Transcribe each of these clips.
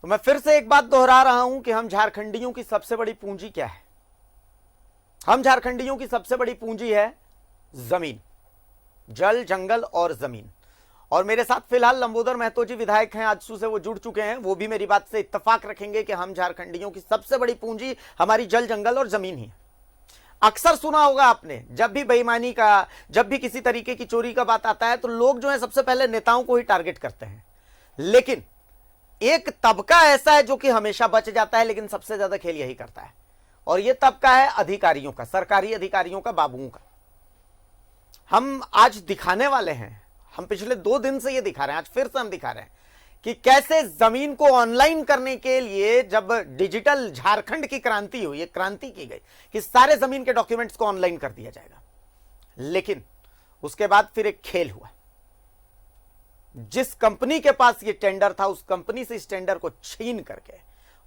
तो मैं फिर से एक बात दोहरा रहा हूं कि हम झारखंडियों की सबसे बड़ी पूंजी क्या है? हम झारखंडियों की सबसे बड़ी पूंजी है जमीन, जल, जंगल और जमीन। और मेरे साथ फिलहाल लंबोदर महतो जी विधायक हैं, आजसू से वो जुड़ चुके हैं। वो भी मेरी बात से इत्तेफाक रखेंगे कि हम झारखंडियों की सबसे बड़ी पूंजी हमारी जल, जंगल और जमीन ही है। अक्सर सुना होगा आपने, जब भी बेईमानी का, जब भी किसी तरीके की चोरी का बात आता है तो लोग जो है सबसे पहले नेताओं को ही टारगेट करते हैं। लेकिन एक तबका ऐसा है जो कि हमेशा बच जाता है, लेकिन सबसे ज्यादा खेल यही करता है, और यह तबका है अधिकारियों का, सरकारी अधिकारियों का, बाबुओं का। हम आज दिखाने वाले हैं, हम पिछले 2 दिन से ये दिखा रहे हैं, आज फिर से हम दिखा रहे हैं कि कैसे जमीन को ऑनलाइन करने के लिए जब डिजिटल झारखंड की क्रांति हुई, एक क्रांति की गई कि सारे जमीन के डॉक्यूमेंट्स को ऑनलाइन कर दिया जाएगा। लेकिन उसके बाद फिर एक खेल हुआ। जिस कंपनी के पास ये टेंडर था, उस कंपनी से इस टेंडर को छीन करके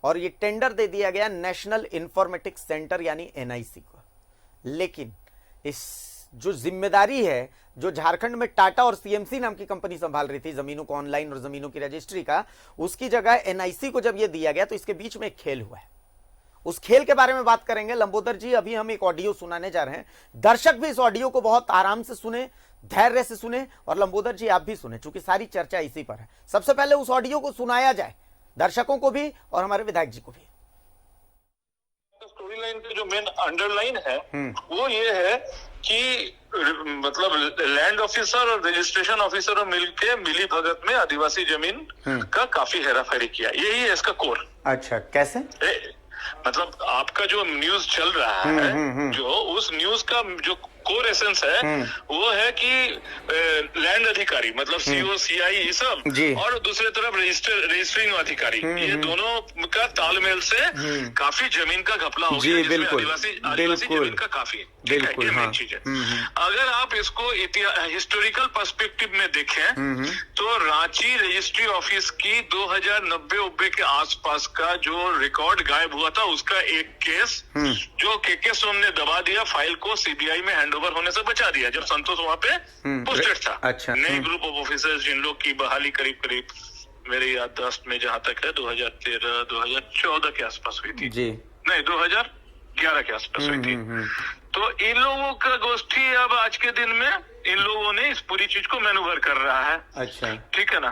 और ये टेंडर दे दिया गया नेशनल इंफॉर्मेटिक्स सेंटर यानी एनआईसी को। लेकिन इस जो जिम्मेदारी है, जो झारखंड में टाटा और सीएमसी नाम की कंपनी संभाल रही थी जमीनों को ऑनलाइन और जमीनों की रजिस्ट्री का, उसकी जगह एनआईसी को जब यह दिया गया तो इसके बीच में एक खेल हुआ है। उस खेल के बारे में बात करेंगे। लंबोदर जी, अभी हम एक ऑडियो सुनाने जा रहे हैं, दर्शक भी इस ऑडियो को बहुत आराम से सुने, धैर्य से सुने, और लंबोदर जी आप भी सुने, क्योंकि सारी चर्चा इसी पर है। सबसे पहले उस ऑडियो को सुनाया जाए, दर्शकों को भी और हमारे विधायक जी को भी। स्टोरी लाइन का जो मेन अंडरलाइन है वो ये है कि मतलब लैंड ऑफिसर और रजिस्ट्रेशन ऑफिसर मिलके मिली भगत में आदिवासी जमीन का काफी हेराफेरी किया। यही है इसका कोर। अच्छा, कैसे? मतलब आपका जो न्यूज चल रहा है, जो उस न्यूज का जो कोर एसेंस है वो है कि लैंड अधिकारी मतलब सीओ सीआई ये सब, और दूसरे तरफ रजिस्ट्रिंग अधिकारी, ये दोनों का तालमेल से काफी जमीन का घपला हो गया, जिसमें आदिवासी जमीन का काफी मेन चीज है। अगर आप इसको हिस्टोरिकल पर्सपेक्टिव में देखें तो रांची रजिस्ट्री ऑफिस की 2090 के आसपास का जो रिकॉर्ड गायब हुआ था, उसका एक केस जो के सोम ने दबा दिया, फाइल को सीबीआई में हैंडओवर होने से बचा दिया जब संतोष वहां पे पोस्टेड था। अच्छा। नए ग्रुप ऑफ ऑफिसर्स जिन लोग की बहाली करीब मेरे याददाश्त में जहां तक है 2013-2014 के आसपास हुई थी जी, नहीं 2011 के आसपास हुई थी। तो इन लोगों का गोष्ठी अब आज के दिन में इन लोगों ने इस पूरी चीज को मैनूवर कर रहा है। अच्छा, ठीक है ना।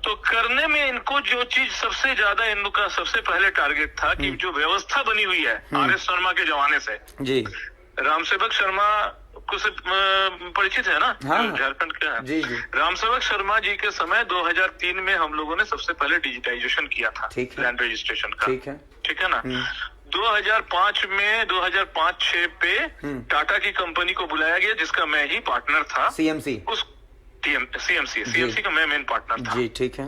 तो करने में इनको जो चीज सबसे ज्यादा इन लोग का सबसे पहले टारगेट था कि जो व्यवस्था बनी हुई है आर.एस. शर्मा के जमाने से जी, रामसेवक शर्मा को से परिचित है ना, झारखंड के हैं जी जी। रामसेवक शर्मा जी के समय 2003 में हम लोगों ने सबसे पहले डिजिटाइजेशन किया था लैंड रजिस्ट्रेशन का। ठीक है ना। 2005 में 2005-06 पे टाटा की कंपनी को बुलाया गया, जिसका मैं ही पार्टनर था। सीएमसी का मैं मेन पार्टनर था जी। ठीक है।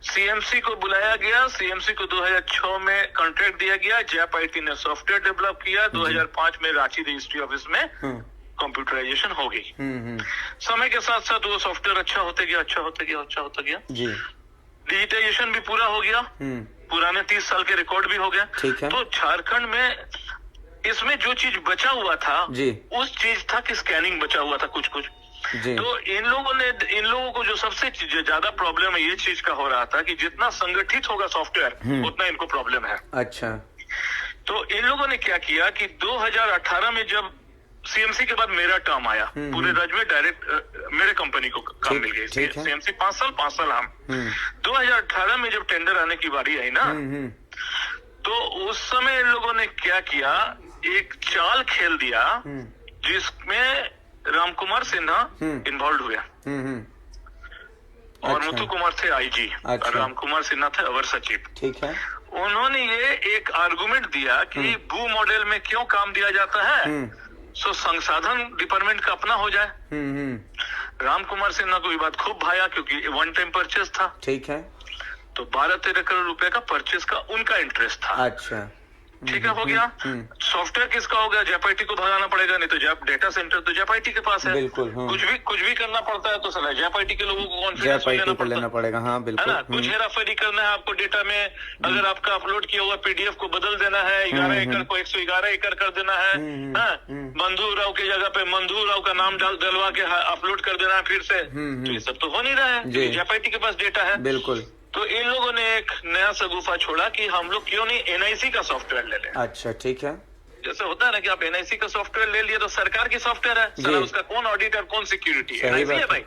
सीएमसी को बुलाया गया, सीएमसी को 2006 में कॉन्ट्रैक्ट दिया गया, जैप आईटी ने सॉफ्टवेयर डेवलप किया, 2005 में रांची रजिस्ट्री ऑफिस में कंप्यूटराइजेशन हो गई। समय के साथ साथ वो सॉफ्टवेयर अच्छा होते गया जी। डिजिटाइजेशन भी पूरा हो गया, पुराने 30 साल के रिकॉर्ड भी हो गया। तो झारखंड में इसमें जो चीज बचा हुआ था जी, उस चीज था कि स्कैनिंग बचा हुआ था कुछ तो इन लोगों को जो सबसे ज्यादा प्रॉब्लम है ये चीज का हो रहा था कि जितना संगठित होगा सॉफ्टवेयर उतना इनको प्रॉब्लम है। अच्छा। तो इन लोगों ने क्या किया कि 2018 में जब सीएमसी के बाद मेरा टर्म आया, पूरे राज्य में डायरेक्ट मेरे कंपनी को काम मिल गई। सीएमसी 5 साल हम 2018 में जब टेंडर आने की बारी आई ना, तो उस समय इन लोगों ने क्या किया, एक चाल खेल दिया जिसमें रामकुमार सिन्हा इन्वॉल्व हुए और मुथु कुमार थे आईजी और रामकुमार सिन्हा थे अवर सचिव। ठीक है। उन्होंने ये एक आर्गुमेंट दिया कि भू मॉडल में क्यों काम दिया जाता है, सो संसाधन डिपार्टमेंट का अपना हो जाए। रामकुमार सिन्हा को ये बात खूब भाया क्योंकि वन टाइम परचेज था। ठीक है। तो 12-13 करोड़ रुपए का परचेज का उनका इंटरेस्ट था। अच्छा। ठीक है, हो गया। सॉफ्टवेयर किसका हो गया, जैप को भगाना पड़ेगा, नहीं तो जैप डेटा सेंटर तो जैप के पास है। बिल्कुल। कुछ भी करना पड़ता है तो सलाह जैप के लोगों को कॉन्फिडेंस लेना पड़ेगा। हाँ बिल्कुल, है ना। कुछ हेराफेरी करना है आपको डेटा में, अगर आपका अपलोड किया हुआ पीडीएफ को बदल देना है, 11 एकड़ को 111 एकड़ कर देना है, मंधु राव की जगह पे मंधु राव का नाम डलवा के अपलोड कर देना है फिर से, तो ये सब तो हो नहीं रहा है, जैप के पास डेटा है। बिल्कुल। तो इन लोगों ने एक नया सगुफा छोड़ा कि हम लोग क्यों नहीं एनआईसी का सॉफ्टवेयर ले लें। अच्छा ठीक है। जैसे होता है ना कि आप एनआईसी का सॉफ्टवेयर ले लिए तो सरकार की सॉफ्टवेयर है, साला उसका कौन ऑडिटर कौन सिक्योरिटी, एनआईसी है भाई।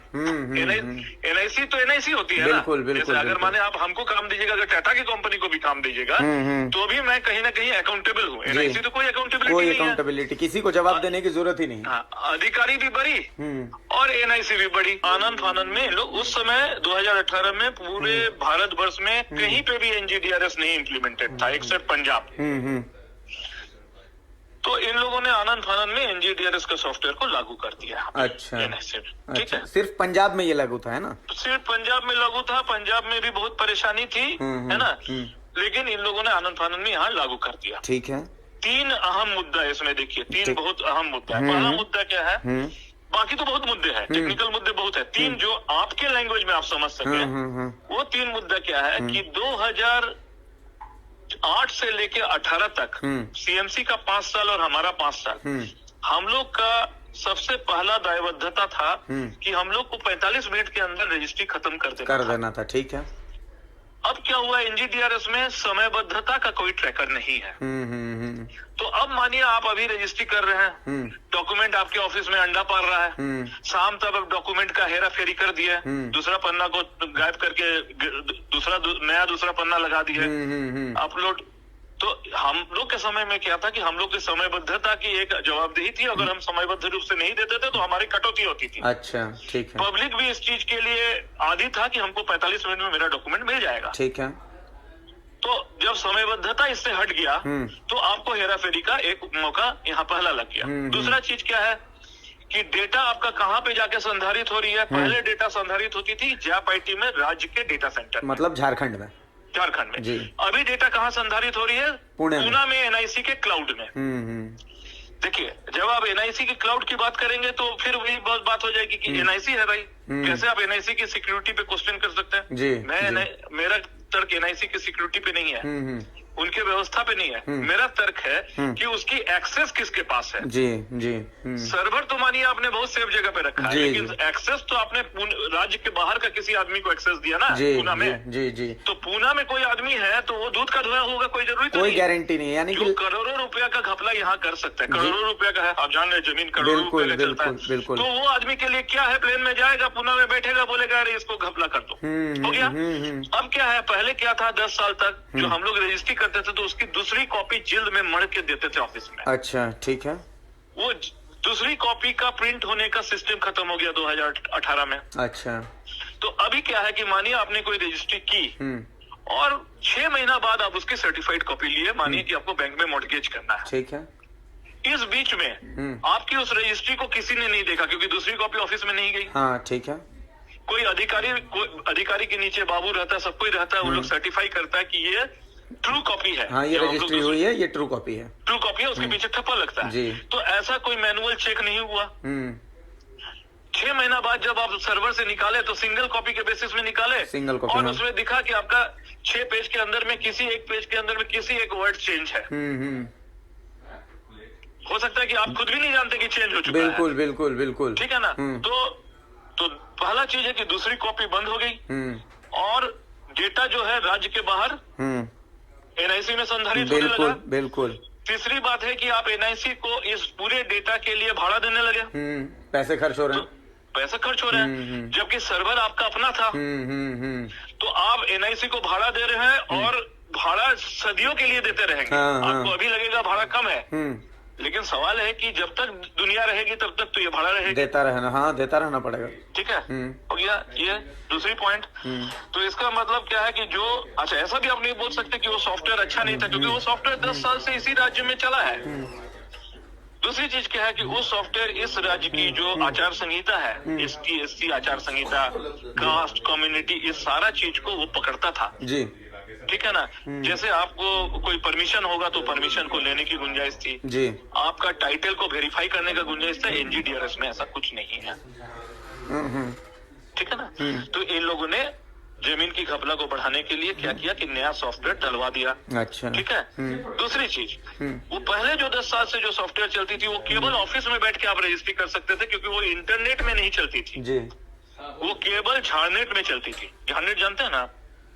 एनआईसी तो एनआईसी होती है बिल्कुल, ना। बिल्कुल, जैसे अगर माने आप हमको काम दीजिएगा, अगर टाटा की कंपनी को भी काम दीजिएगा तो भी मैं कहीं ना कहीं अकाउंटेबल हूँ। एनआईसी तो कोई अकाउंटेबिलिटी किसी को जवाब देने की जरूरत ही नहीं। अधिकारी भी बड़ी और एनआईसी भी बड़ी। आनंद फानंद में लोग उस समय 2018 में पूरे भारतवर्ष में कहीं पे भी एनजीडीआरएस नहीं इम्प्लीमेंटेड था एक्सेप्ट पंजाब। तो इन लोगों ने आनंद फानंद में एनजीडीआरएस का सॉफ्टवेयर को लागू कर दिया। अच्छा, ठीक है। सिर्फ पंजाब में ये लागू था, है ना? सिर्फ पंजाब में लागू था। पंजाब में भी बहुत परेशानी थी, है ना। लेकिन इन लोगों ने आनंद फानंद में यहाँ लागू कर दिया। ठीक है। 3 अहम मुद्दा है इसमें, देखिए 3 बहुत अहम मुद्दा है। पहला मुद्दा क्या है, बाकी तो बहुत मुद्दे हैं, टेक्निकल मुद्दे बहुत है। 3 जो आपके लैंग्वेज में आप समझ सके, वो 3 मुद्दा क्या है कि 2008 से लेके 18 तक सीएमसी का 5 साल और हमारा 5 साल, हम लोग का सबसे पहला दायबद्धता था कि हम लोग को 45 मिनट के अंदर रजिस्ट्री खत्म कर देना था। ठीक है। अब क्या हुआ, एनजीडीआरएस में समयबद्धता का कोई ट्रैकर नहीं है। तो अब मानिए आप अभी रजिस्ट्री कर रहे हैं, डॉक्यूमेंट आपके ऑफिस में अंडा पार रहा है, शाम तक अब डॉक्यूमेंट का हेरा फेरी कर दिया, दूसरा पन्ना को गायब करके दूसरा पन्ना लगा दिया, अपलोड। तो हम लोग के समय में क्या था कि हम लोग की समयबद्धता की एक जवाबदेही थी। अगर हम समयबद्ध रूप से नहीं देते थे तो हमारी कटौती होती थी। अच्छा ठीक है। पब्लिक भी इस चीज के लिए आदी था कि हमको 45 मिनट में मेरा डॉक्यूमेंट मिल जाएगा। ठीक है। तो जब समयबद्धता इससे हट गया तो आपको हेरा फेरी का एक मौका यहाँ पहला लग गया। दूसरा चीज क्या है कि डेटा आपका कहाँ पे जाके संधारित हो रही है। पहले डेटा संधारित होती थी जैप आईटी में, राज्य के डेटा सेंटर, मतलब झारखंड में जी। अभी डेटा कहाँ संधारित हो रही है, पूना में एनआईसी के क्लाउड में। देखिए जब आप एनआईसी के क्लाउड की बात करेंगे तो फिर वही बात हो जाएगी कि एनआईसी है भाई, कैसे आप एनआईसी की सिक्योरिटी पे क्वेश्चन कर सकते हैं। मेरा तर्क एनआईसी की सिक्योरिटी पे नहीं है, उनके व्यवस्था पे नहीं है। मेरा तर्क है कि उसकी एक्सेस किसके पास है। सर्वर तो मानिए आपने बहुत सेफ जगह पे रखा है, लेकिन एक्सेस तो आपने राज्य के बाहर का किसी आदमी को एक्सेस दिया ना पूना में। तो पूना में कोई आदमी है तो वो दूध का धुआं होगा, कोई जरूरी कोई गारंटी नहीं है। यानी कि करोड़ों रुपया का घपला यहाँ कर सकता है, करोड़ों रुपया का है, आप जान रहे जमीन करोड़ों रुपया का चलता है। तो वो आदमी के लिए क्या है, प्लेन में जाएगा, पूना में बैठेगा, बोलेगा अरे इसको घपला कर दो, हो गया। अब क्या है, पहले क्या था 10 साल तक जो हम लोग रजिस्ट्री करते थे तो उसकी दूसरी कॉपी जिल्द में मढ़ के देते थे ऑफिस में। अच्छा ठीक है। वो दूसरी कॉपी का प्रिंट होने का सिस्टम खत्म हो गया 2018 में। अच्छा। तो अभी क्या है कि मानिए आपने कोई रजिस्ट्री की और 6 महीना बाद आप उसकी सर्टिफाइड कॉपी लिए, मानिए कि आपको बैंक में मॉर्गेज करना है। ठीक है। इस बीच में आपकी उस रजिस्ट्री को किसी ने नहीं देखा क्योंकि दूसरी कॉपी ऑफिस में नहीं गई। हाँ ठीक है। कोई अधिकारी के नीचे बाबू रहता है, सब कोई रहता है, वो लोग सर्टिफाई करता है कि ये ट्रू कॉपी है। हाँ, ये रजिस्ट्री हुई है, ये ट्रू कॉपी है। ट्रू कॉपी है, उसके पीछे ठप्पा लगता है जी। तो ऐसा कोई मैनुअल चेक नहीं हुआ। 6 महीना बाद जब आप सर्वर से निकाले तो सिंगल कॉपी के बेसिस में निकाले, सिंगल कॉपी, और उसमें दिखा कि आपका 6 पेज के अंदर में किसी एक पेज के अंदर में किसी एक वर्ड चेंज है। हो सकता है कि आप खुद भी नहीं जानते कि चेंज हो चुका है। बिल्कुल बिल्कुल बिल्कुल, ठीक है ना। तो पहला चीज है कि दूसरी कॉपी बंद हो गई और डेटा जो है राज्य के बाहर एनआईसी में संधारित होने लगा। बिल्कुल। तीसरी बात है कि आप एनआईसी को इस पूरे डेटा के लिए भाड़ा देने लगे। पैसे खर्च हो रहे हैं, पैसे खर्च हो रहे हैं, जबकि सर्वर आपका अपना था। तो आप एनआईसी को भाड़ा दे रहे हैं और भाड़ा सदियों के लिए देते रहेंगे। आपको अभी लगेगा भाड़ा कम है, लेकिन सवाल है कि जब तक दुनिया रहेगी तब तक तो ये भाड़ा रहेगा, देता रहना। हाँ, देता रहना पड़ेगा। ठीक है, हो गया ये दूसरी पॉइंट। तो इसका मतलब क्या है कि जो, अच्छा ऐसा भी आप नहीं बोल सकते कि वो सॉफ्टवेयर अच्छा नहीं था, क्योंकि वो सॉफ्टवेयर 10 साल से इसी राज्य में चला है। दूसरी चीज क्या है कि वो सॉफ्टवेयर इस राज्य की जो आचार संहिता है, ST SC आचार संहिता, कास्ट, कम्युनिटी, इस सारा चीज को वो पकड़ता था जी। ठीक है ना। जैसे आपको कोई परमिशन होगा तो परमिशन को लेने की गुंजाइश थी जी। आपका टाइटल को वेरीफाई करने का गुंजाइश था। एनजीडीआरएस में ऐसा कुछ नहीं है। ठीक है ना। तो इन लोगों ने जमीन की घपला को बढ़ाने के लिए क्या किया कि नया सॉफ्टवेयर डलवा दिया। अच्छा। ठीक है। दूसरी चीज, वो पहले जो 10 साल से जो सॉफ्टवेयर चलती थी वो केवल ऑफिस में बैठ के आप रजिस्ट्री कर सकते थे, क्योंकि वो इंटरनेट में नहीं चलती थी जी। वो केवल झारनेट में चलती थी। झारनेट जानते हैं ना,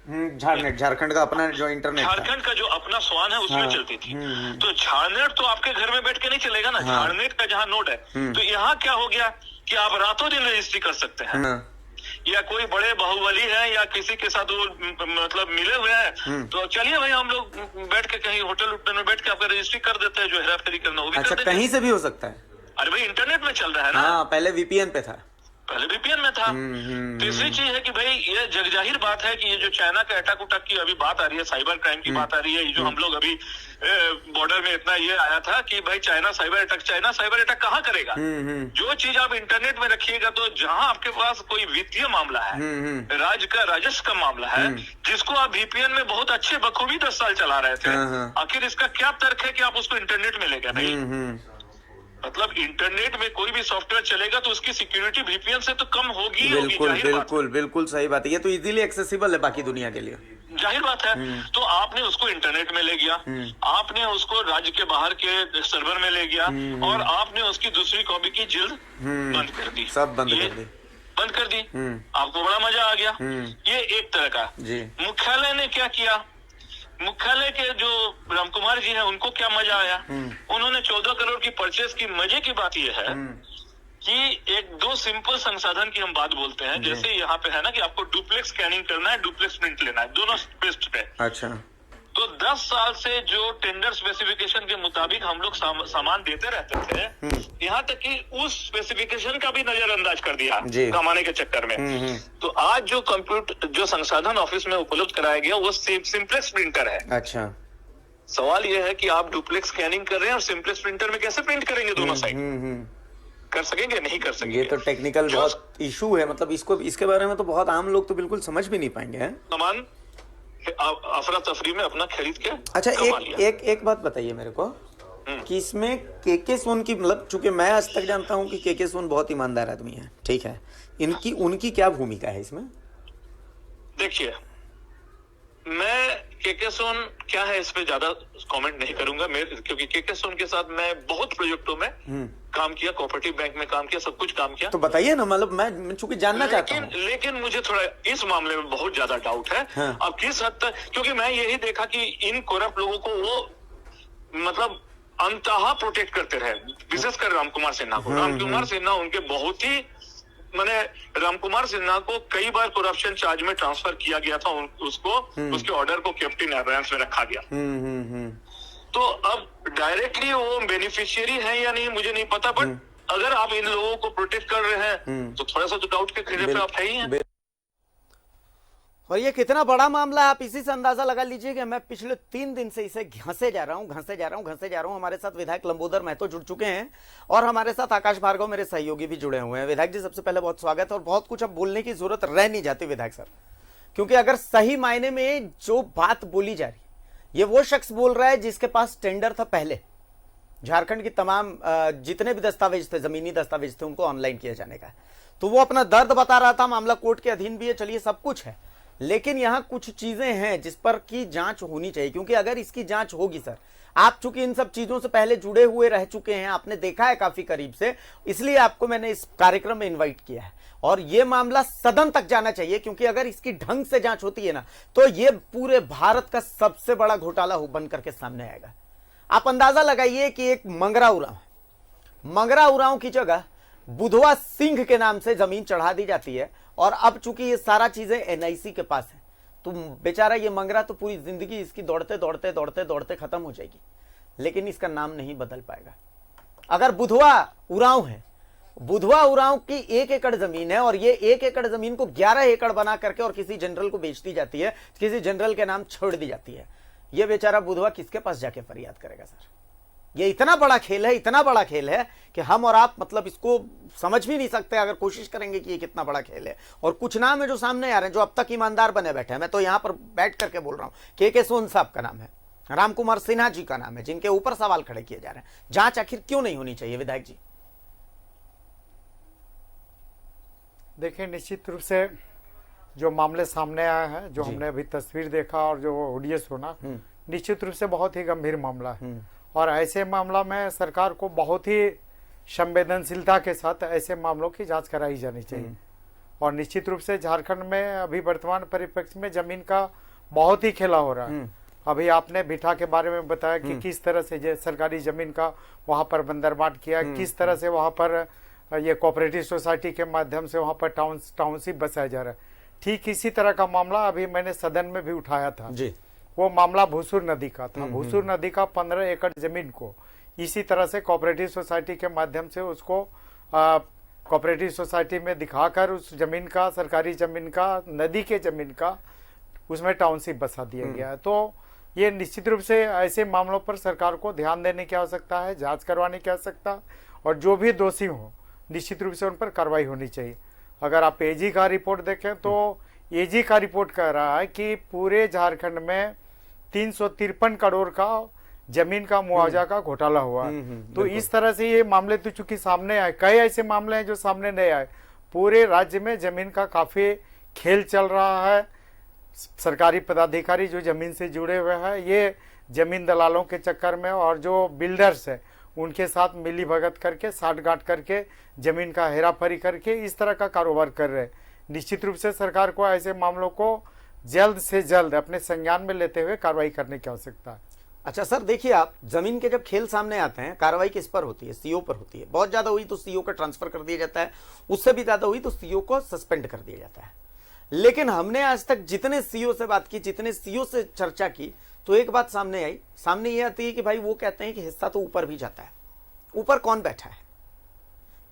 झारखंड का अपना जो इंटरनेट था, झारखंड का जो अपना स्वान है उसमें चलती थी। तो झारनेट तो आपके घर में बैठ के नहीं चलेगा ना, झारनेट का जहाँ नोड है। तो यहाँ क्या हो गया कि आप रातों दिन रजिस्ट्री कर सकते हैं, या कोई बड़े बाहुबली है या किसी के साथ वो मतलब मिले हुए हैं, तो चलिए भाई हम लोग बैठ के कहीं होटल में बैठ के आपका रजिस्ट्री कर देते हैं, जो हेरा फेरी करना वो भी अच्छा, कर देते हैं। कहीं से भी हो सकता है? अरे भाई इंटरनेट में चल रहा है ना। हाँ, पहले वीपीएन पे था। पहले VPN में था। तीसरी चीज है कि भाई ये जगजाहिर बात है कि ये जो चाइना का अटैक उटैक की अभी बात आ रही है, साइबर क्राइम की बात आ रही है, ये जो हम लोग अभी बॉर्डर में इतना ये आया था कि भाई चाइना साइबर अटैक कहाँ करेगा? जो चीज आप इंटरनेट में रखिएगा, तो जहां आपके पास कोई वित्तीय मामला है, राज्य का राजस्व का मामला है, जिसको आप VPN में बहुत अच्छे बखूबी 10 साल चला रहे थे, आखिर इसका क्या तर्क है कि आप उसको इंटरनेट में ले गए? नहीं, मतलब इंटरनेट में कोई भी सॉफ्टवेयर चलेगा तो उसकी सिक्योरिटी VPN से तो कम होगी। बिल्कुल सही बात है। ये तो इजीली एक्सेसिबल है बाकी दुनिया के लिए, जाहिर बात है। तो आपने उसको इंटरनेट में ले गया, आपने उसको राज्य के बाहर के सर्वर में ले गया, और आपने उसकी दूसरी कॉपी की जिल्द बंद कर दी, सब बंद कर दी। आपको बड़ा मजा आ गया। ये एक तरह का। मुख्यालय ने क्या किया? मुख्यालय के जो रामकुमार जी हैं उनको क्या मजा आया? उन्होंने 14 करोड़ की परचेस की। मजे की बात यह है कि एक दो सिंपल संसाधन की हम बात बोलते हैं, जैसे यहाँ पे है ना कि आपको डुप्लेक्स स्कैनिंग करना है, डुप्लेक्स प्रिंट लेना है, दोनों बेस्ट पे। अच्छा। तो 10 साल से जो टेंडर स्पेसिफिकेशन के मुताबिक हम लोग सामान देते रहते थे, यहाँ तक कि उस स्पेसिफिकेशन का भी नजरअंदाज कर दिया कमाने के चक्कर में। तो आज जो कंप्यूटर जो संसाधन ऑफिस में उपलब्ध कराया गया वो सिंपलेक्स प्रिंटर है। अच्छा। सवाल यह है कि आप डुप्लेक्स स्कैनिंग कर रहे हैं और सिंपलेक्स प्रिंटर में कैसे प्रिंट करेंगे दोनों साइड? कर सकेंगे? नहीं कर सकेंगे। ये तो टेक्निकल बहुत इशू है, मतलब इसके बारे में तो बहुत आम लोग तो बिल्कुल समझ भी नहीं पाएंगे। सामान अफरा तफरी में अपना खरीद के। अच्छा, एक बात बताइए मेरे को कि इसमें के सोन की, मतलब चूंकि मैं आज तक जानता हूं कि के सोन बहुत ईमानदार आदमी है, ठीक है, उनकी क्या भूमिका है इसमें? देखिए, मैं के सोन क्या है इस पे ज्यादा कमेंट नहीं करूंगा, क्योंकि के सोन के साथ मैं बहुत प्रोजेक्टों में काम किया, कोऑपरेटिव बैंक में काम किया, सब कुछ काम किया। तो बताइए ना, मतलब मैं चूंकि जानना चाहता हूं। लेकिन मुझे थोड़ा इस मामले में बहुत ज्यादा डाउट है। अब किस हद तक, क्योंकि मैं यही देखा कि इन करप्ट लोगों को वो मतलब अंततः प्रोटेक्ट करते रहे, विशेषकर रामकुमार सिन्हा को। रामकुमार सिन्हा उनके बहुत ही, मैंने रामकुमार सिन्हा को कई बार करप्शन चार्ज में ट्रांसफर किया गया था, उसको उसके ऑर्डर को केप्ट इन एबेयंस में रखा गया। तो अब डायरेक्टली वो बेनिफिशियरी है या नहीं मुझे नहीं पता, बट अगर आप इन लोगों को प्रोटेक्ट कर रहे हैं तो थोड़ा सा तो डाउट के घेरे पे आप है ही हैं। और ये कितना बड़ा मामला है आप इसी से अंदाजा लगा लीजिए कि मैं पिछले 3 दिन से इसे घसे जा रहा हूं। हमारे साथ विधायक लंबोदर महतो जुड़ चुके हैं और हमारे साथ आकाश भार्गव मेरे सहयोगी भी जुड़े हुए हैं। विधायक जी, सबसे पहले बहुत स्वागत है। और बहुत कुछ अब बोलने की जरूरत रह नहीं जाती विधायक सर, क्योंकि अगर सही मायने में जो बात बोली जा रही है, ये वो शख्स बोल रहा है जिसके पास टेंडर था पहले, झारखंड की तमाम जितने भी दस्तावेज थे, जमीनी दस्तावेज थे, उनको ऑनलाइन किया जाने का। तो वो अपना दर्द बता रहा था, मामला कोर्ट के अधीन भी है, चलिए सब कुछ है, लेकिन यहां कुछ चीजें हैं जिस पर की जांच होनी चाहिए। क्योंकि अगर इसकी जांच होगी सर, आप चूंकि इन सब चीजों से पहले जुड़े हुए रह चुके हैं, आपने देखा है काफी करीब से, इसलिए आपको मैंने इस कार्यक्रम में इनवाइट किया है। और यह मामला सदन तक जाना चाहिए, क्योंकि अगर इसकी ढंग से जांच होती है ना, तो यह पूरे भारत का सबसे बड़ा घोटाला बन करके सामने आएगा। आप अंदाजा लगाइए कि एक मंगरा उरांव की जगह बुधवा सिंह के नाम से जमीन चढ़ा दी जाती है, और अब चूंकि ये सारा चीजें NIC के पास है, तो बेचारा ये मंगरा तो पूरी जिंदगी इसकी दौड़ते खत्म हो जाएगी, लेकिन इसका नाम नहीं बदल पाएगा। अगर बुधवा उरांव की 1 एकड़ जमीन है और ये 1 एकड़ जमीन को 11 एकड़ बना करके और किसी जनरल को बेच दी जाती है, किसी जनरल के नाम छोड़ दी जाती है, ये बेचारा बुधवा किसके पास जाके फरियाद करेगा सर? ये इतना बड़ा खेल है कि हम और आप मतलब इसको समझ भी नहीं सकते अगर कोशिश करेंगे कि ये कितना बड़ा खेल है। और कुछ नाम है जो सामने आ रहे हैं, जो अब तक ईमानदार बने बैठे हैं। मैं तो यहां पर बैठ करके बोल रहा हूं, के सोन साहब का नाम है, रामकुमार सिन्हा जी का नाम है, जिनके ऊपर सवाल खड़े किए जा रहे हैं। जांच आखिर क्यों नहीं होनी चाहिए विधायक जी? देखिए, निश्चित रूप से जो मामले सामने आए हैं, जो हमने अभी तस्वीर देखा और जो ऑडियो सुना, निश्चित रूप से बहुत ही गंभीर मामला है। और ऐसे मामला में सरकार को बहुत ही संवेदनशीलता के साथ ऐसे मामलों की जांच कराई जानी चाहिए। और निश्चित रूप से झारखंड में अभी वर्तमान परिप्रेक्ष्य में जमीन का बहुत ही खेला हो रहा है। अभी आपने बिठा के बारे में बताया कि किस तरह से सरकारी जमीन का वहाँ पर बंदरबाट किया, किस तरह से वहाँ पर ये कोऑपरेटिव सोसाइटी के माध्यम से वहाँ पर टाउनशिप बसाया जा रहा है। ठीक इसी तरह का मामला अभी मैंने सदन में भी उठाया था जी। वो मामला भूसुर नदी का था। भूसुर नदी का 15 एकड़ जमीन को इसी तरह से कोऑपरेटिव सोसाइटी के माध्यम से उसको कोऑपरेटिव सोसाइटी में दिखाकर उस जमीन का, सरकारी जमीन का, नदी के जमीन का उसमें टाउनशिप बसा दिया गया है। तो ये निश्चित रूप से ऐसे मामलों पर सरकार को ध्यान देने की आवश्यकता है, जांच करवाने की आवश्यकता है, और जो भी दोषी हो निश्चित रूप से उन पर कार्रवाई होनी चाहिए। अगर आप एजी का रिपोर्ट देखें तो एजी का रिपोर्ट कह रहा है कि पूरे झारखंड में 353 करोड़ का जमीन का मुआवजा का घोटाला हुआ है। तो इस तरह से ये मामले तो चूंकि सामने आए, कई ऐसे मामले हैं जो सामने नहीं आए। पूरे राज्य में जमीन का काफी खेल चल रहा है। सरकारी पदाधिकारी जो जमीन से जुड़े हुए हैं, ये जमीन दलालों के चक्कर में और जो बिल्डर्स है उनके साथ मिली भगत करके, साठगांठ करके, जमीन का हेराफेरी करके इस तरह का कारोबार कर रहे हैं। निश्चित रूप से सरकार को ऐसे मामलों को जल्द से जल्द अपने संज्ञान में लेते हुए कार्रवाई करने की आवश्यकता है। अच्छा सर, देखिए आप, जमीन के जब खेल सामने आते हैं कार्रवाई किस पर होती है? सीओ पर होती है। बहुत ज्यादा हुई तो सीओ को ट्रांसफर कर दिया जाता है, उससे भी ज्यादा हुई तो सीओ को सस्पेंड कर दिया जाता है। लेकिन हमने आज तक जितने सीओ से बात की, जितने सीओ से चर्चा की, तो एक बात सामने आई। सामने ये आती है कि भाई वो कहते हैं कि हिस्सा तो ऊपर भी जाता है। ऊपर कौन बैठा है?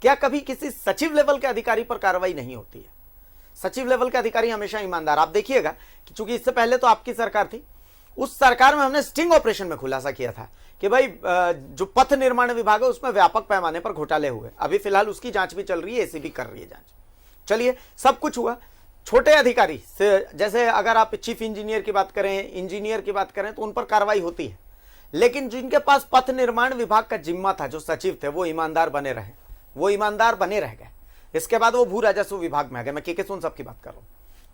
क्या कभी किसी सचिव लेवल के अधिकारी पर कार्रवाई नहीं होती है? सचिव लेवल के अधिकारी हमेशा ईमानदार। आप देखिएगा कि चूंकि इससे पहले तो आपकी सरकार थी, उस सरकार में हमने स्टिंग ऑपरेशन में खुलासा किया था कि भाई जो पथ निर्माण विभाग है उसमें व्यापक पैमाने पर घोटाले हुए। अभी फिलहाल उसकी जांच भी चल रही है, एसीबी कर रही है जांच। चलिए, सब कुछ हुआ। छोटे अधिकारी से, जैसे अगर आप चीफ इंजीनियर की बात करें, इंजीनियर की बात करें, तो उन पर कार्रवाई होती है। लेकिन जिनके पास पथ निर्माण विभाग का जिम्मा था, जो सचिव थे, वो ईमानदार बने रहे, वो ईमानदार बने रह गए। इसके बाद वो भू राजस्व विभाग में आ गए। मैं के सोन साहब की बात कर रहा हूं।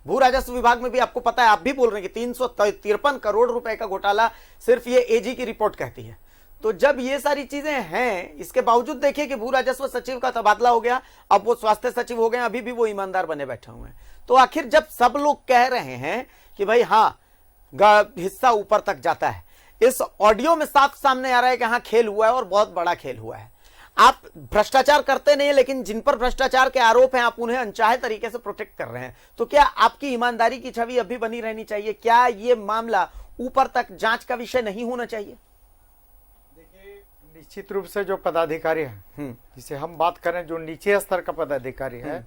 भू राजस्व विभाग में भी आपको पता है, आप भी बोल रहे हैं कि 353 करोड़ रुपए का घोटाला सिर्फ ये एजी की रिपोर्ट कहती है। तो जब ये सारी चीजें हैं, इसके बावजूद देखिए कि भू राजस्व सचिव का तबादला हो गया, अब वो स्वास्थ्य सचिव हो गए, अभी भी वो ईमानदार बने बैठे हुए हैं। तो आखिर जब सब लोग कह रहे हैं कि भाई हाँ हिस्सा ऊपर तक जाता है, इस ऑडियो में साफ सामने आ रहा है कि हाँ खेल हुआ है और बहुत बड़ा खेल हुआ है। आप भ्रष्टाचार करते नहीं, लेकिन जिन पर भ्रष्टाचार के आरोप हैं आप उन्हें अनचाहे तरीके से प्रोटेक्ट कर रहे हैं। तो क्या आपकी ईमानदारी की छवि अभी बनी रहनी चाहिए? क्या ये मामला ऊपर तक जांच का विषय नहीं होना चाहिए? देखिए, निश्चित रूप से जो पदाधिकारी है, जिसे हम बात करें, जो नीचे स्तर का पदाधिकारी है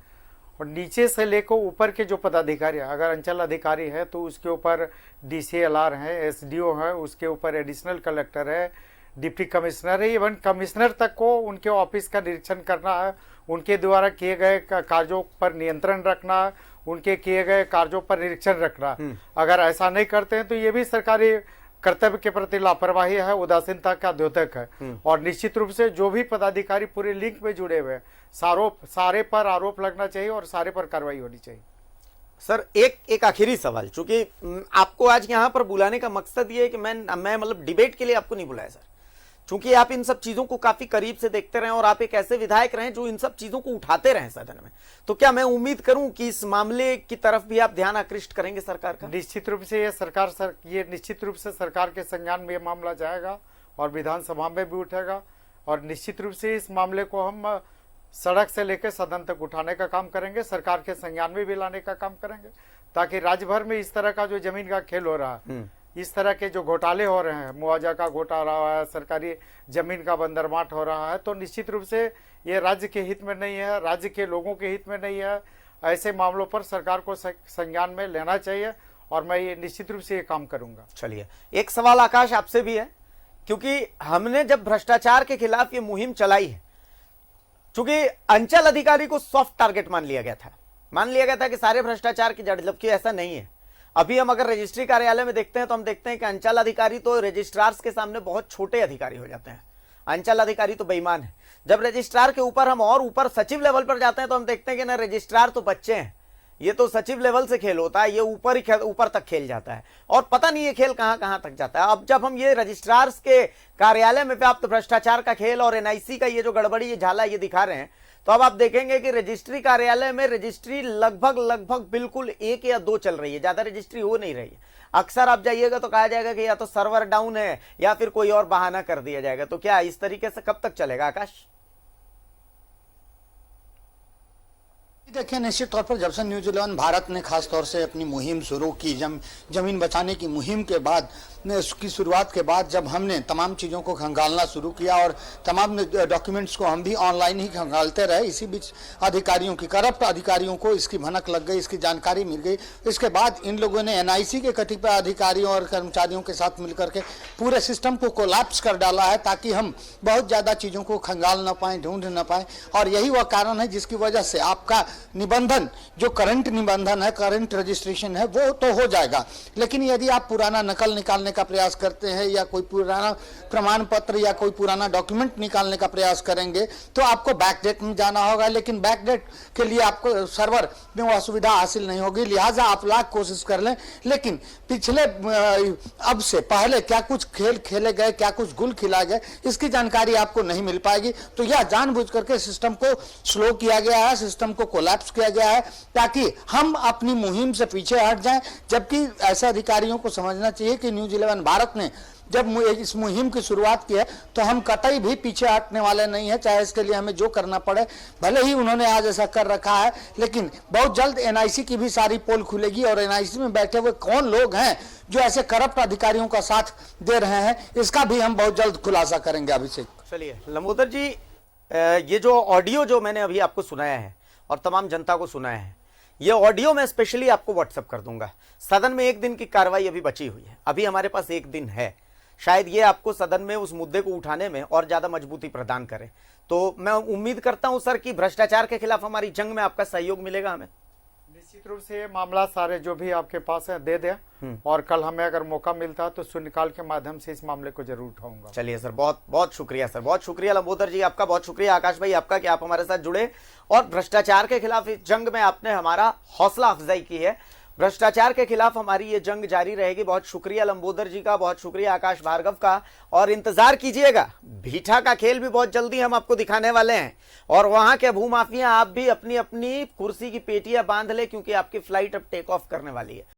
और नीचे से लेकर ऊपर के जो पदाधिकारी है, अगर अंचल अधिकारी है तो उसके ऊपर डीसीएलआर है, एसडीओ है, उसके ऊपर एडिशनल कलेक्टर है, डिप्टी कमिश्नर है, इवन कमिश्नर तक को उनके ऑफिस का निरीक्षण करना है, उनके द्वारा किए गए कार्यों पर नियंत्रण रखना है, उनके किए गए कार्यों पर निरीक्षण रखना। अगर ऐसा नहीं करते हैं तो ये भी सरकारी कर्तव्य के प्रति लापरवाही है, उदासीनता का द्योतक है। और निश्चित रूप से जो भी पदाधिकारी पूरे लिंक में जुड़े हुए हैं, सारे पर आरोप लगना चाहिए और सारे पर कार्रवाई होनी चाहिए। सर, एक आखिरी सवाल, चूंकि आपको आज यहां पर बुलाने का मकसद ये है कि मैं मतलब डिबेट के लिए आपको नहीं बुलाया सर, चूंकि आप इन सब चीजों को काफी करीब से देखते रहे और आप एक ऐसे विधायक रहे जो इन सब चीजों को उठाते रहे सदन में। तो क्या मैं उम्मीद करूं कि इस मामले की तरफ भी आप ध्यान आकृष्ट करेंगे सरकार का? निश्चित रूप से ये निश्चित रूप से सरकार के संज्ञान में ये मामला जाएगा और विधानसभा में भी उठेगा। और निश्चित रूप से इस मामले को हम सड़क से लेकर सदन तक उठाने का काम करेंगे, सरकार के संज्ञान में भी लाने का काम करेंगे, ताकि राज्य भर में इस तरह का जो जमीन का खेल हो रहा है, इस तरह के जो घोटाले हो रहे हैं, मुआवजा का घोटाला है, सरकारी जमीन का बंदरबाट हो रहा है, तो निश्चित रूप से ये राज्य के हित में नहीं है, राज्य के लोगों के हित में नहीं है। ऐसे मामलों पर सरकार को संज्ञान में लेना चाहिए और मैं ये निश्चित रूप से ये काम करूंगा। चलिए, एक सवाल आकाश आपसे भी है, क्योंकि हमने जब भ्रष्टाचार के खिलाफ ये मुहिम चलाई है, चूंकि अंचल अधिकारी को सॉफ्ट टारगेट मान लिया गया था कि सारे भ्रष्टाचार की जड़, जबकि ऐसा नहीं है। अभी हम अगर रजिस्ट्री कार्यालय में देखते हैं तो हम देखते हैं कि अंचल अधिकारी तो रजिस्ट्रार्स के सामने बहुत छोटे अधिकारी हो जाते हैं। अंचल अधिकारी तो बेईमान है। जब रजिस्ट्रार के ऊपर हम और ऊपर सचिव लेवल पर जाते हैं तो हम देखते हैं कि ना रजिस्ट्रार तो बच्चे हैं, ये तो सचिव लेवल से खेल होता है, ये ऊपर तक खेल जाता है और पता नहीं ये खेल कहां कहां तक जाता है। अब जब हम ये रजिस्ट्रार्स के कार्यालय में व्याप्त भ्रष्टाचार का खेल और एनआईसी का ये जो गड़बड़ी, ये झाला ये दिखा रहे हैं, तो अब आप देखेंगे कि रजिस्ट्री कार्यालय में रजिस्ट्री लगभग बिल्कुल 1 या 2 चल रही है, ज्यादा रजिस्ट्री हो नहीं रही है। अक्सर आप जाइएगा तो कहा जाएगा कि या तो सर्वर डाउन है या फिर कोई और बहाना कर दिया जाएगा। तो क्या इस तरीके से कब तक चलेगा आकाश? देखिए, निश्चित तौर पर जब से न्यूज 11 भारत ने खास तौर से अपनी मुहिम शुरू की, जमीन बचाने की मुहिम के बाद, उसकी शुरुआत के बाद जब हमने तमाम चीज़ों को खंगालना शुरू किया और तमाम डॉक्यूमेंट्स को हम भी ऑनलाइन ही खंगालते रहे, इसी बीच अधिकारियों की, करप्ट अधिकारियों को इसकी भनक लग गई, इसकी जानकारी मिल गई। इसके बाद इन लोगों ने एनआईसी के कतिपय अधिकारियों और कर्मचारियों के साथ मिलकर के पूरे सिस्टम को कोलैप्स कर डाला है, ताकि हम बहुत ज़्यादा चीज़ों को खंगाल न पाएँ, ढूंढ न पाएँ। और यही वह कारण है जिसकी वजह से आपका निबंधन, जो करंट निबंधन है, करंट रजिस्ट्रेशन है, वो तो हो जाएगा, लेकिन यदि आप पुराना नकल निकालने का प्रयास करते हैं या कोई पुराना प्रमाण पत्र या कोई पुराना डॉक्यूमेंट निकालने का प्रयास करेंगे तो आपको बैकडेट में जाना होगा, लेकिन बैकडेट के लिए आपको सर्वर में वह सुविधा हासिल नहीं होगी। लिहाजा आप लाख कोशिश कर लें, लेकिन पिछले अब से पहले क्या कुछ खेल खेले गए, क्या कुछ गुल खिलाए गए, इसकी जानकारी आपको नहीं मिल पाएगी। तो यह जानबूझ करके सिस्टम को स्लो किया गया है, सिस्टम को कोलैप्स किया गया है, ताकि हम अपनी मुहिम से पीछे हट जाएं। जबकि ऐसे अधिकारियों को समझना चाहिए कि न्यूज 11 भारत ने जब इस मुहिम की शुरुआत की है तो हम कतई भी पीछे हटने वाले नहीं है, चाहे इसके लिए हमें जो करना पड़े। भले ही उन्होंने आज ऐसा कर रखा है, लेकिन बहुत जल्द एनआईसी की भी सारी पोल खुलेगी और एनआईसी में बैठे हुए कौन लोग हैं जो ऐसे करप्ट अधिकारियों का साथ दे रहे हैं, इसका भी हम बहुत जल्द खुलासा करेंगे। अभिषेक, चलिए लंबोदर जी, ये जो ऑडियो जो मैंने अभी आपको सुनाया है और तमाम जनता को सुनाया है, ये ऑडियो मैं स्पेशली आपको व्हाट्सएप कर दूंगा। सदन में 1 दिन की कार्रवाई अभी बची हुई है, अभी हमारे पास 1 दिन है, शायद ये आपको सदन में उस मुद्दे को उठाने में और ज्यादा मजबूती प्रदान करे। तो मैं उम्मीद करता हूं सर कि भ्रष्टाचार के खिलाफ हमारी जंग में आपका सहयोग मिलेगा हमें। निश्चित रूप से ये मामला सारे जो भी आपके पास है दे दें और कल हमें अगर मौका मिलता है तो सुनिकाल के माध्यम से इस मामले को जरूर उठाऊंगा। चलिए सर, बहुत बहुत शुक्रिया सर, बहुत शुक्रिया लंबोदर जी आपका, बहुत शुक्रिया आकाश भाई आपका कि आप हमारे साथ जुड़े और भ्रष्टाचार के खिलाफ इस जंग में आपने हमारा हौसला अफजाई की है। भ्रष्टाचार के खिलाफ हमारी ये जंग जारी रहेगी। बहुत शुक्रिया लंबोदर जी का, बहुत शुक्रिया आकाश भार्गव का, और इंतजार कीजिएगा, भीठा का खेल भी बहुत जल्दी हम आपको दिखाने वाले हैं। और वहां के भूमाफिया आप भी अपनी अपनी कुर्सी की पेटियां बांध ले, क्योंकि आपकी फ्लाइट अब टेक ऑफ करने वाली है।